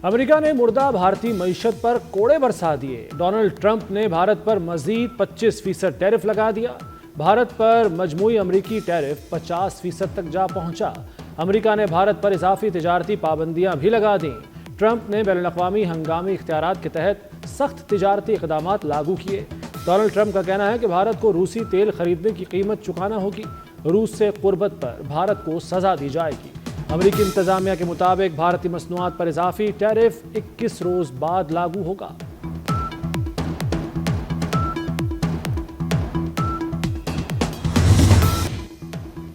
امریکہ نے مردہ بھارتی معیشت پر کوڑے برسا دیے۔ ڈونلڈ ٹرمپ نے بھارت پر مزید 25% ٹیرف لگا دیا۔ بھارت پر مجموعی امریکی ٹیرف 50% تک جا پہنچا۔ امریکہ نے بھارت پر اضافی تجارتی پابندیاں بھی لگا دیں۔ ٹرمپ نے بین الاقوامی ہنگامی اختیارات کے تحت سخت تجارتی اقدامات لاگو کیے۔ ڈونلڈ ٹرمپ کا کہنا ہے کہ بھارت کو روسی تیل خریدنے کی قیمت چکانا ہوگی۔ روس سے قربت پر بھارت کو سزا دی جائے گی۔ امریکی انتظامیہ کے مطابق بھارتی مصنوعات پر اضافی ٹیرف 21 روز بعد لاگو ہوگا۔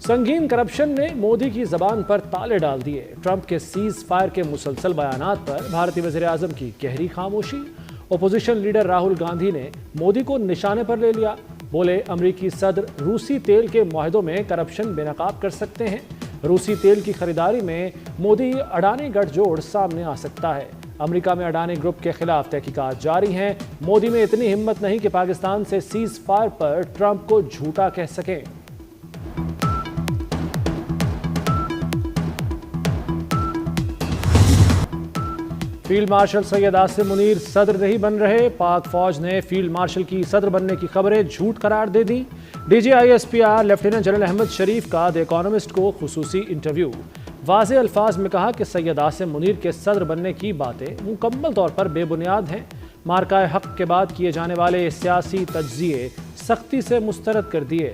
سنگین کرپشن نے مودی کی زبان پر تالے ڈال دیے۔ ٹرمپ کے سیز فائر کے مسلسل بیانات پر بھارتی وزیر اعظم کی گہری خاموشی۔ اپوزیشن لیڈر راہل گاندھی نے مودی کو نشانے پر لے لیا۔ بولے امریکی صدر روسی تیل کے معاہدوں میں کرپشن بے نقاب کر سکتے ہیں۔ روسی تیل کی خریداری میں مودی اڈانی گٹھ جوڑ سامنے آ سکتا ہے۔ امریکہ میں اڈانی گروپ کے خلاف تحقیقات جاری ہیں۔ مودی میں اتنی ہمت نہیں کہ پاکستان سے سیز فائر پر ٹرمپ کو جھوٹا کہہ سکیں۔ فیلڈ مارشل سید عاصم منیر صدر نہیں بن رہے۔ پاک فوج نے فیلڈ مارشل کی صدر بننے کی خبریں جھوٹ قرار دے دیں۔ D G I S P R lieutenant general Ahmed Sharif کا دی اکانومسٹ کو خصوصی انٹرویو۔ واضح الفاظ میں کہا کہ سید عاصم منیر کے صدر بننے کی باتیں مکمل طور پر بے بنیاد ہیں۔ مارکہ حق کے بعد کیے جانے والے سیاسی تجزیے سختی سے مسترد کر دیے۔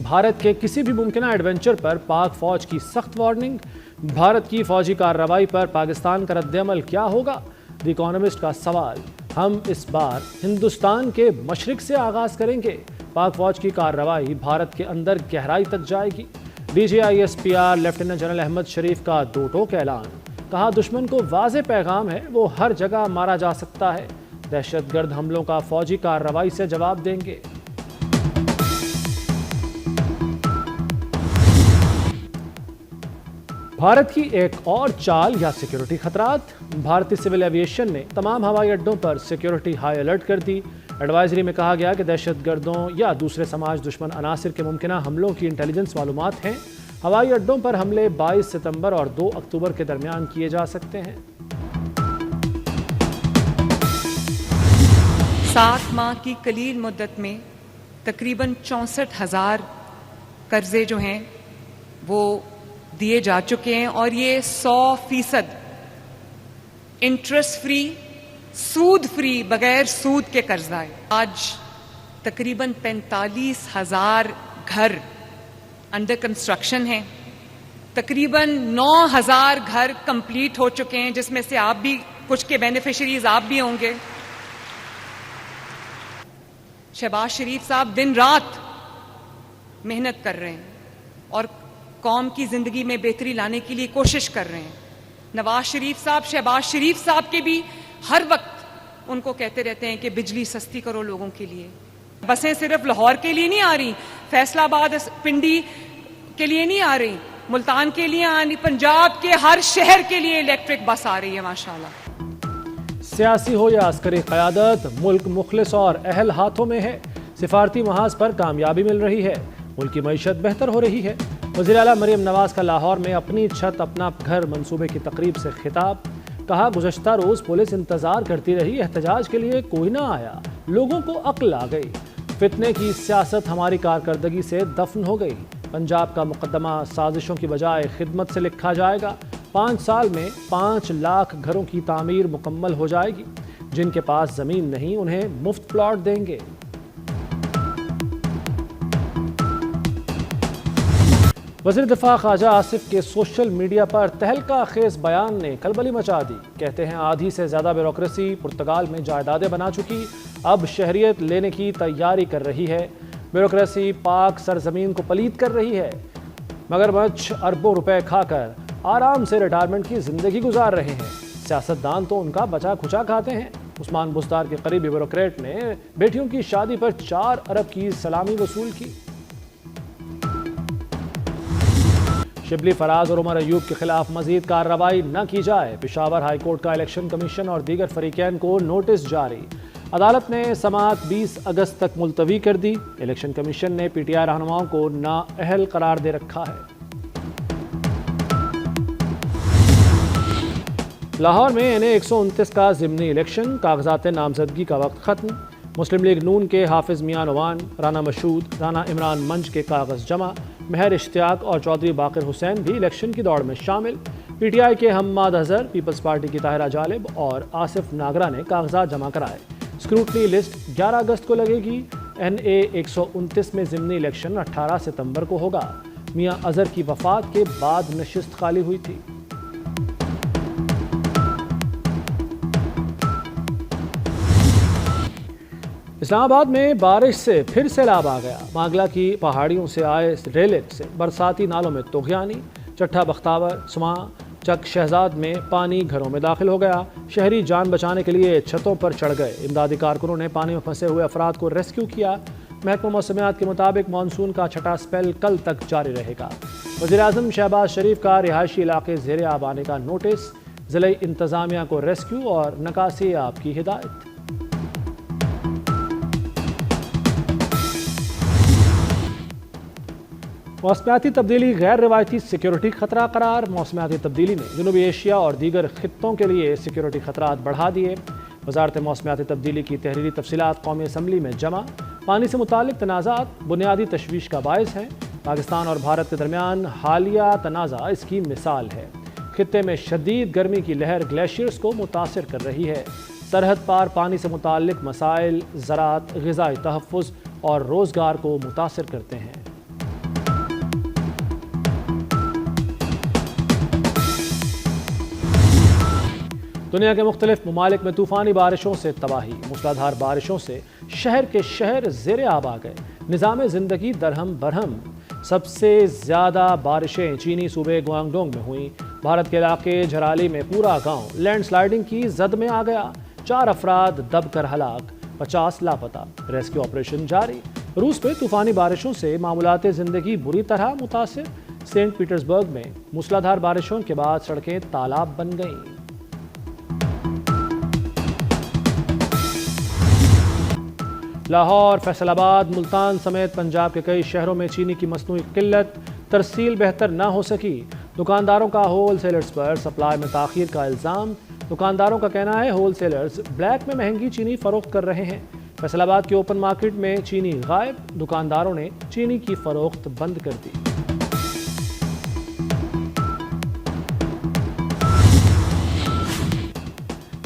بھارت کے کسی بھی ممکنہ ایڈونچر پر پاک فوج کی سخت وارننگ۔ بھارت کی فوجی کارروائی پر پاکستان کا رد عمل کیا ہوگا؟ دی اکانومسٹ کا سوال۔ ہم اس بار ہندوستان کے مشرق سے آغاز کریں گے۔ پاک فوج کی کارروائی بھارت کے اندر گہرائی تک جائے گی۔ D G I S P R lieutenant general Ahmed Sharif کا دو ٹوک اعلان۔ کہا دشمن کو واضح پیغام ہے، وہ ہر جگہ مارا جا سکتا ہے۔ دہشت گرد حملوں کا فوجی کارروائی سے جواب دیں گے۔ بھارت کی ایک اور چال یا سیکیورٹی خطرات۔ بھارتی سول ایویشن نے تمام ہوائی اڈوں پر سیکیورٹی ہائی الرٹ کر دی۔ ایڈوائزری میں کہا گیا کہ دہشت گردوں یا دوسرے سماج دشمن عناصر کے ممکنہ حملوں کی انٹیلیجنس معلومات ہیں۔ ہوائی اڈوں پر حملے 22 ستمبر اور 2 اکتوبر کے درمیان کیے جا سکتے ہیں۔ 7 ماہ کی قلیل مدت میں تقریباً 64,000 قرضے جو ہیں وہ دیے جا چکے ہیں، اور یہ 100% انٹرسٹ فری، سود فری، بغیر سود کے قرضہ ہے۔ آج تقریباً 45,000 گھر انڈر کنسٹرکشن ہیں۔ تقریباً 9,000 گھر کمپلیٹ ہو چکے ہیں، جس میں سے آپ بھی کچھ کے بینیفیشریز آپ بھی ہوں گے۔ شہباز شریف صاحب دن رات محنت کر رہے ہیں اور قوم کی زندگی میں بہتری لانے کے لیے کوشش کر رہے ہیں۔ نواز شریف صاحب، شہباز شریف صاحب کے بھی ہر وقت ان کو کہتے رہتے ہیں کہ بجلی سستی کرو لوگوں کے لیے۔ بسیں صرف لاہور کے لیے نہیں آ رہی، فیصل آباد پنڈی کے لیے نہیں آ رہی، ملتان کے لیے آ رہی، پنجاب کے ہر شہر کے لیے الیکٹرک بس آ رہی ہے ماشاءاللہ۔ سیاسی ہو یا عسکری قیادت، ملک مخلص اور اہل ہاتھوں میں ہے۔ سفارتی محاذ پر کامیابی مل رہی ہے، ملک کی معیشت بہتر ہو رہی ہے۔ وزیر اعلیٰ مریم نواز کا لاہور میں اپنی چھت اپنا گھر منصوبے کی تقریب سے خطاب۔ کہا گزشتہ روز پولیس انتظار کرتی رہی، احتجاج کے لیے کوئی نہ آیا، لوگوں کو عقل آ گئی۔ فتنے کی سیاست ہماری کارکردگی سے دفن ہو گئی۔ پنجاب کا مقدمہ سازشوں کی بجائے خدمت سے لکھا جائے گا۔ 5 سال میں 5 لاکھ گھروں کی تعمیر مکمل ہو جائے گی۔ جن کے پاس زمین نہیں انہیں مفت پلاٹ دیں گے۔ وزیر دفاع خواجہ آصف کے سوشل میڈیا پر تہلکہ خیز بیان نے کھلبلی مچا دی۔ کہتے ہیں آدھی سے زیادہ بیوروکریسی پرتگال میں جائیدادیں بنا چکی، اب شہریت لینے کی تیاری کر رہی ہے۔ بیوروکریسی پاک سرزمین کو پلید کر رہی ہے۔ مگرمچھ اربوں روپے کھا کر آرام سے ریٹائرمنٹ کی زندگی گزار رہے ہیں۔ سیاستدان تو ان کا بچا کھچا کھاتے ہیں۔ عثمان بزدار کے قریبی بیوروکریٹ نے بیٹیوں کی شادی پر 4 ارب کی سلامی وصول کی۔ شبلی فراز اور عمر ایوب کے خلاف مزید کارروائی نہ کی جائے، پشاور ہائی کورٹ کا الیکشن کمیشن اور دیگر فریقین کو نوٹس جاری۔ عدالت نے سماعت 20 اگست تک ملتوی کر دی۔ الیکشن کمیشن نے پی ٹی آئی رہنماؤں کو نااہل قرار دے رکھا ہے۔ لاہور میں NA 129 کا ضمنی الیکشن، کاغذات نامزدگی کا وقت ختم۔ مسلم لیگ نون کے حافظ میاں نوان، رانا مشہود، رانا عمران منج کے کاغذ جمع۔ مہر اشتیاق اور چودھری باقر حسین بھی الیکشن کی دوڑ میں شامل۔ PTI کے حماد اظہر، پیپلز پارٹی کی طاہرہ جالب اور آصف ناگرہ نے کاغذات جمع کرائے۔ اسکروٹنی لسٹ 11 اگست کو لگے گی۔ NA 129 میں ضمنی الیکشن 18 ستمبر کو ہوگا۔ میاں اظہر کی وفات کے بعد نشست خالی ہوئی تھی۔ اسلام آباد میں بارش سے پھر سیلاب آ گیا۔ مانگلہ کی پہاڑیوں سے آئے ریلنگ سے برساتی نالوں میں طغیانی۔ چٹھا بختاور، سماں، چک شہزاد میں پانی گھروں میں داخل ہو گیا۔ شہری جان بچانے کے لیے چھتوں پر چڑھ گئے۔ امدادی کارکنوں نے پانی میں پھنسے ہوئے افراد کو ریسکیو کیا۔ محکمہ موسمیات کے مطابق مانسون کا چھٹا سپیل کل تک جاری رہے گا۔ وزیراعظم شہباز شریف کا رہائشی علاقے زیر آب آنے کا نوٹس، ضلعی انتظامیہ کو ریسکیو اور نکاسی آب کی ہدایت۔ موسمیاتی تبدیلی غیر روایتی سیکیورٹی خطرہ قرار۔ موسمیاتی تبدیلی نے جنوبی ایشیا اور دیگر خطوں کے لیے سیکیورٹی خطرات بڑھا دیے۔ وزارت موسمیاتی تبدیلی کی تحریری تفصیلات قومی اسمبلی میں جمع۔ پانی سے متعلق تنازعات بنیادی تشویش کا باعث ہیں۔ پاکستان اور بھارت کے درمیان حالیہ تنازع اس کی مثال ہے۔ خطے میں شدید گرمی کی لہر گلیشیئرز کو متاثر کر رہی ہے۔ سرحد پار پانی سے متعلق مسائل زراعت، غذائی تحفظ اور روزگار کو متاثر کرتے ہیں۔ دنیا کے مختلف ممالک میں طوفانی بارشوں سے تباہی۔ موسلادھار بارشوں سے شہر کے شہر زیر آب آ گئے۔ نظام زندگی درہم برہم۔ سب سے زیادہ بارشیں چینی صوبے گوانگڈونگ میں ہوئیں۔ بھارت کے علاقے جھرالی میں پورا گاؤں لینڈ سلائیڈنگ کی زد میں آ گیا۔ 4 افراد دب کر ہلاک، 50 لاپتہ۔ ریسکیو آپریشن جاری۔ روس میں طوفانی بارشوں سے معمولات زندگی بری طرح متاثر۔ سینٹ پیٹرزبرگ میں موسلادھار بارشوں کے بعد سڑکیں تالاب بن گئیں۔ لاہور، فیصل آباد، ملتان سمیت پنجاب کے کئی شہروں میں چینی کی مصنوعی قلت، ترسیل بہتر نہ ہو سکی۔ دکانداروں کا ہول سیلرز پر سپلائی میں تاخیر کا الزام۔ دکانداروں کا کہنا ہے ہول سیلرز بلیک میں مہنگی چینی فروخت کر رہے ہیں۔ فیصل آباد کے اوپن مارکیٹ میں چینی غائب، دکانداروں نے چینی کی فروخت بند کر دی۔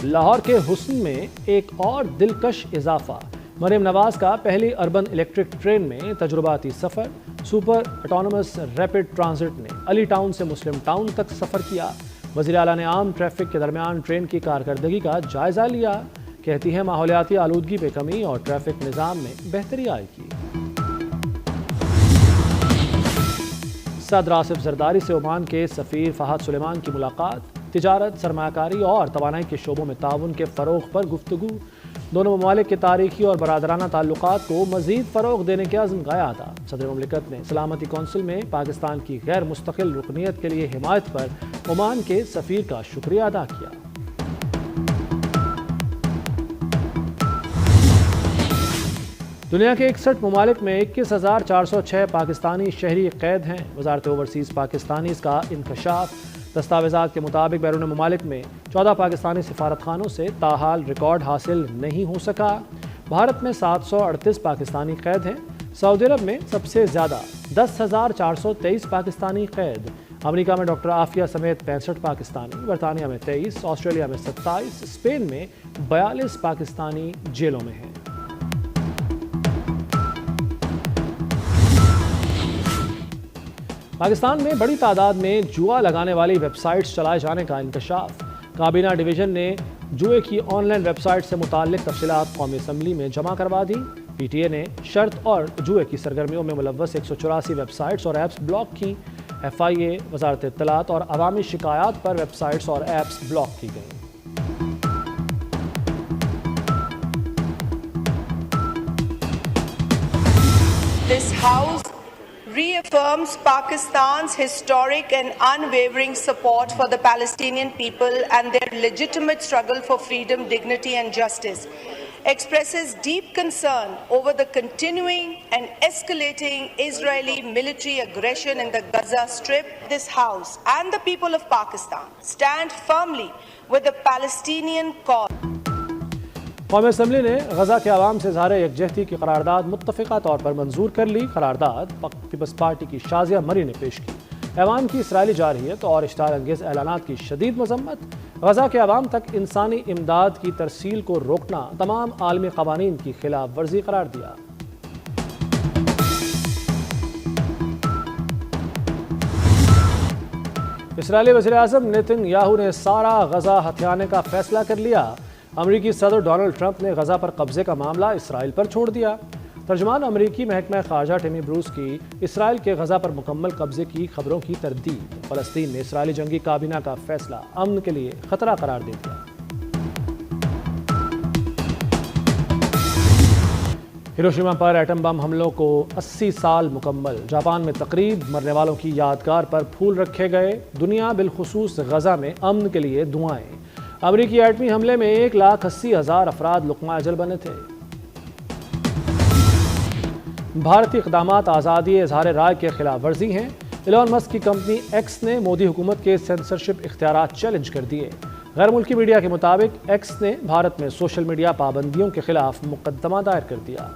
لاہور کے حسن میں ایک اور دلکش اضافہ۔ مریم نواز کا پہلی اربن الیکٹرک ٹرین میں تجرباتی سفر۔ سپر اٹانومس ریپڈ ٹرانزٹ نے علی ٹاؤن سے مسلم ٹاؤن تک سفر کیا۔ وزیر اعلیٰ نے عام ٹریفک کے درمیان ٹرین کی کارکردگی کا جائزہ لیا۔ کہتی ہے ماحولیاتی آلودگی پہ کمی اور ٹریفک نظام میں بہتری آئے گی۔ صدر آصف زرداری سے عمان کے سفیر فہد سلیمان کی ملاقات۔ تجارت، سرمایہ کاری اور توانائی کے شعبوں میں تعاون کے فروغ پر گفتگو۔ دونوں ممالک کے تاریخی اور برادرانہ تعلقات کو مزید فروغ دینے کے عزم کا اعادہ۔ صدر مملکت نے سلامتی کونسل میں پاکستان کی غیر مستقل رکنیت کے لیے حمایت پر عمان کے سفیر کا شکریہ ادا کیا۔ دنیا کے 61 ممالک میں 21,406 پاکستانی شہری قید ہیں۔ وزارت اوورسیز پاکستانیز کا انکشاف۔ دستاویزات کے مطابق بیرون ممالک میں 14 پاکستانی سفارت خانوں سے تاحال ریکارڈ حاصل نہیں ہو سکا۔ بھارت میں 738 پاکستانی قید ہیں۔ سعودی عرب میں سب سے زیادہ 10,423 پاکستانی قید۔ امریکہ میں ڈاکٹر عافیہ سمیت 65 پاکستانی، برطانیہ میں 23، آسٹریلیا میں 27، اسپین میں 42 پاکستانی جیلوں میں ہیں۔ پاکستان میں بڑی تعداد میں جوا لگانے والی ویب سائٹس چلائے جانے کا انکشاف۔ کابینہ ڈویژن نے جوئے کی آن لائن ویب سائٹ سے متعلق تفصیلات قومی اسمبلی میں جمع کروا دی۔ PTA نے شرط اور جوئے کی سرگرمیوں میں ملوث 184 ویب سائٹس اور ایپس بلاک کی۔ FIA، وزارت اطلاعات اور عوامی شکایات پر ویب سائٹس اور ایپس بلاک کی گئیں۔ This House reaffirms Pakistan's historic and unwavering support for the Palestinian people and their legitimate struggle for freedom, dignity and justice. expresses deep concern over the continuing and escalating Israeli military aggression in the Gaza Strip. This House and the people of Pakistan stand firmly with the Palestinian cause. قومی assembly نے غزہ کے عوام سے اظہار یکجہتی کی قرارداد متفقہ طور پر منظور کر لی۔ قرارداد پیپلز پارٹی کی شازیہ مری نے پیش کی۔ ایوان کی اسرائیلی جارحیت اور اشتعال انگیز اعلانات کی شدید مذمت۔ غزہ کے عوام تک انسانی امداد کی ترسیل کو روکنا تمام عالمی قوانین کی خلاف ورزی قرار دیا۔ اسرائیلی وزیراعظم نیتن یاہو نے سارا غزہ ہتھیانے کا فیصلہ کر لیا۔ امریکی صدر ڈونلڈ ٹرمپ نے غزہ پر قبضے کا معاملہ اسرائیل پر چھوڑ دیا۔ ترجمان امریکی محکمہ خارجہ ٹیمی بروس کی اسرائیل کے غزہ پر مکمل قبضے کی خبروں کی تردید۔ فلسطین نے اسرائیلی جنگی کابینہ کا فیصلہ امن کے لیے خطرہ قرار دے دیا۔ ہیروشیما پر ایٹم بم حملوں کو 80 سال مکمل۔ جاپان میں تقریب، مرنے والوں کی یادگار پر پھول رکھے گئے۔ دنیا بالخصوص غزہ میں امن کے لیے دعائیں۔ امریکی ایٹمی حملے میں 1,80,000 افراد لقمہ اجل بنے تھے۔ بھارتی اقدامات آزادی اظہار رائے کے خلاف ورزی ہیں۔ ایلون مسک کی کمپنی ایکس نے مودی حکومت کے سینسرشپ اختیارات چیلنج کر دیے۔ غیر ملکی میڈیا کے مطابق ایکس نے بھارت میں سوشل میڈیا پابندیوں کے خلاف مقدمہ دائر کر دیا۔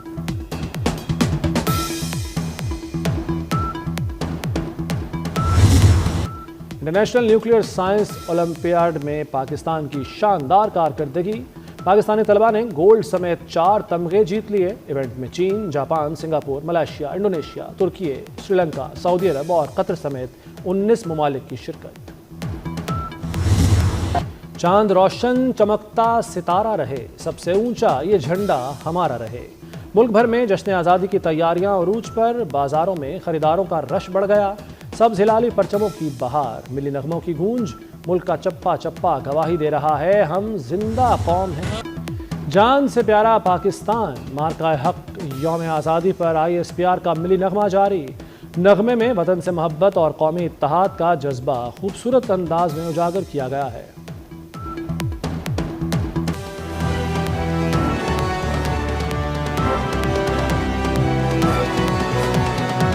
انٹرنیشنل نیوکلیئر سائنس اولمپیاڈ میں پاکستان کی شاندار کارکردگی۔ پاکستانی طلباء نے گولڈ سمیت 4 تمغے جیت لیے۔ ایونٹ میں چین، جاپان، سنگاپور، ملائیشیا، انڈونیشیا، ترکی، سری لنکا، سعودی عرب اور قطر سمیت 19 ممالک کی شرکت۔ چاند روشن چمکتا ستارہ رہے، سب سے اونچا یہ جھنڈا ہمارا رہے۔ ملک بھر میں جشن آزادی کی تیاریاں عروج پر۔ بازاروں میں خریداروں کا رش بڑھ گیا۔ سبز ہلالی پرچموں کی بہار، ملی نغموں کی گونج۔ ملک کا چپا چپا گواہی دے رہا ہے، ہم زندہ قوم ہیں۔ جان سے پیارا پاکستان، مارکہ حق یوم آزادی پر ISPR کا ملی نغمہ جاری۔ نغمے میں وطن سے محبت اور قومی اتحاد کا جذبہ خوبصورت انداز میں اجاگر کیا گیا ہے۔